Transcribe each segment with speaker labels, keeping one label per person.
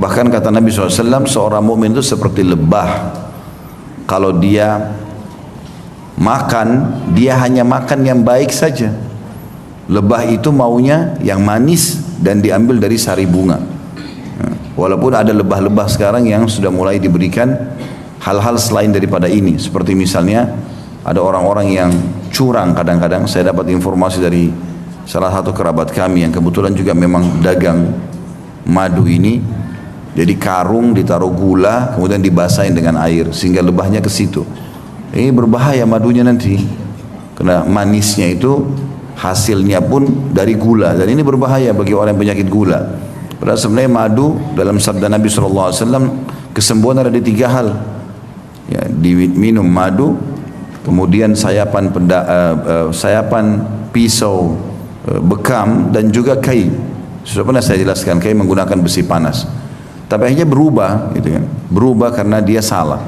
Speaker 1: Bahkan kata Nabi SAW, seorang mukmin itu seperti lebah. Kalau dia makan, dia hanya makan yang baik saja. Lebah itu maunya yang manis dan diambil dari sari bunga. Walaupun ada lebah-lebah sekarang yang sudah mulai diberikan hal-hal selain daripada ini. Seperti misalnya ada orang-orang yang curang kadang-kadang. Saya dapat informasi dari salah satu kerabat kami yang kebetulan juga memang dagang madu ini. Jadi karung ditaruh gula, kemudian dibasahin dengan air sehingga lebahnya ke situ. Ini berbahaya madunya nanti, karena manisnya itu hasilnya pun dari gula, dan ini berbahaya bagi orang yang penyakit gula. Padahal sebenarnya madu dalam sabda Nabi SAW, kesembuhan ada di 3 hal. Ya, diminum madu, kemudian sayapan pisau bekam, dan juga kai. Sudah pernah saya jelaskan, kai menggunakan besi panas. Tapi akhirnya berubah, gitu kan? Berubah karena dia salah.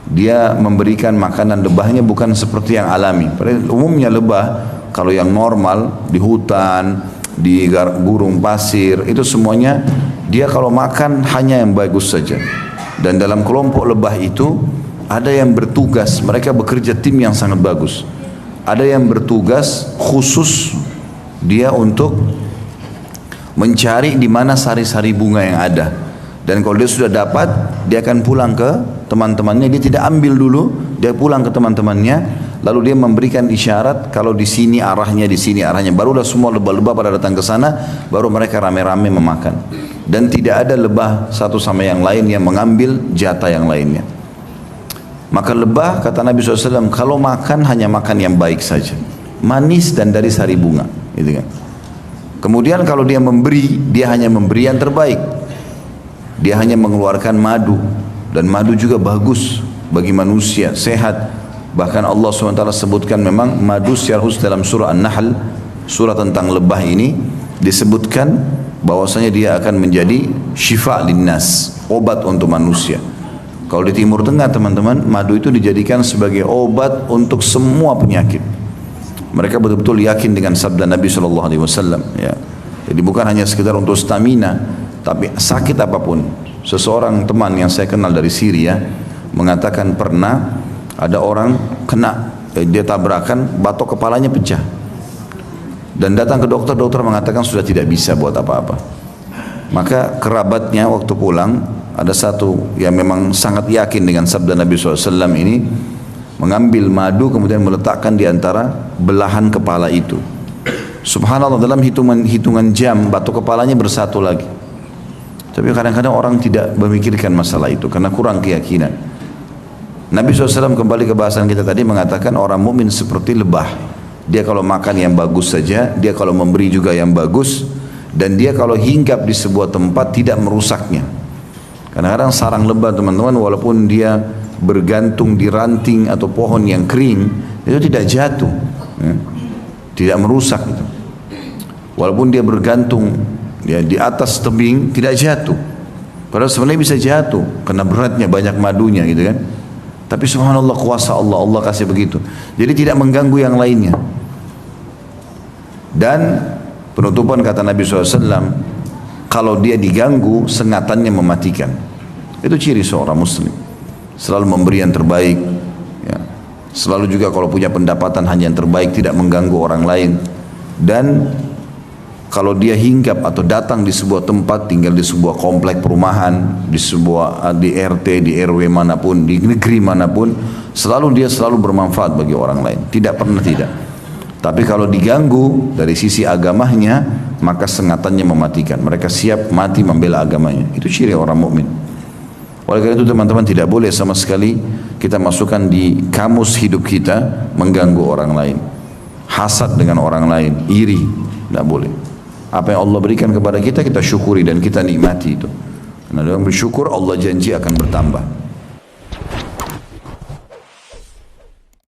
Speaker 1: Dia memberikan makanan lebahnya bukan seperti yang alami. Padahal umumnya lebah, kalau yang normal di hutan, di gurun pasir, itu semuanya dia kalau makan hanya yang bagus saja. Dan dalam kelompok lebah itu ada yang bertugas, mereka bekerja tim yang sangat bagus. Ada yang bertugas khusus dia untuk mencari di mana sari-sari bunga yang ada. Dan kalau dia sudah dapat, dia akan pulang ke teman-temannya. Dia tidak ambil dulu, dia pulang ke teman-temannya. Lalu dia memberikan isyarat kalau di sini arahnya, di sini arahnya. Barulah semua lebah-lebah pada datang ke sana, baru mereka rame-rame memakan. Dan tidak ada lebah satu sama yang lain yang mengambil jatah yang lainnya. Maka lebah, kata Nabi SAW, kalau makan hanya makan yang baik saja, manis dan dari sari bunga, gitu kan. Kemudian kalau dia memberi, dia hanya memberi yang terbaik. Dia hanya mengeluarkan madu, dan madu juga bagus bagi manusia, sehat. Bahkan Allah SWT sebutkan memang madu secara khusus dalam surah An-Nahl, surah tentang lebah ini, disebutkan bahwasanya dia akan menjadi syifa linnas, obat untuk manusia. Kalau di Timur Tengah teman-teman, madu itu dijadikan sebagai obat untuk semua penyakit. Mereka betul-betul yakin dengan sabda Nabi SAW. Ya. Jadi bukan hanya sekedar untuk stamina, tapi sakit apapun. Seseorang teman yang saya kenal dari Syria mengatakan pernah ada orang kena, dia tabrakan, batok kepalanya pecah. Dan datang ke dokter, dokter mengatakan sudah tidak bisa buat apa-apa. Maka kerabatnya waktu pulang, ada satu yang memang sangat yakin dengan sabda Nabi SAW ini, mengambil madu kemudian meletakkan di antara belahan kepala itu. Subhanallah, dalam hitungan jam batok kepalanya bersatu lagi. Tapi kadang-kadang orang tidak memikirkan masalah itu karena kurang keyakinan. Nabi SAW kembali ke bahasan kita tadi mengatakan orang mukmin seperti lebah. Dia kalau makan yang bagus saja, dia kalau memberi juga yang bagus, dan dia kalau hinggap di sebuah tempat tidak merusaknya. Kadang-kadang sarang lebah teman-teman, walaupun dia bergantung di ranting atau pohon yang kering, itu tidak jatuh, ya. Tidak merusak itu. Walaupun dia bergantung ya, di atas tebing, tidak jatuh. Padahal sebenarnya bisa jatuh karena beratnya, banyak madunya gitu kan. Tapi subhanallah, kuasa Allah, Allah kasih begitu. Jadi tidak mengganggu yang lainnya. Dan penutupan kata Nabi SAW, kalau dia diganggu, sengatannya mematikan. Itu ciri seorang muslim. Selalu memberi yang terbaik, ya. Selalu juga kalau punya pendapatan hanya yang terbaik, tidak mengganggu orang lain. Dan kalau dia hinggap atau datang di sebuah tempat, tinggal di sebuah komplek perumahan, di RT, di RW manapun, di negeri manapun, dia selalu bermanfaat bagi orang lain. Tidak pernah tidak. Tapi kalau diganggu dari sisi agamanya, maka sengatannya mematikan. Mereka siap mati membela agamanya. Itu ciri orang mukmin. Oleh karena itu teman-teman, tidak boleh sama sekali kita masukkan di kamus hidup kita mengganggu orang lain. Hasad dengan orang lain, iri, tidak boleh. Apa yang Allah berikan kepada kita, kita syukuri dan kita nikmati itu. Karena dengan bersyukur Allah janji akan bertambah.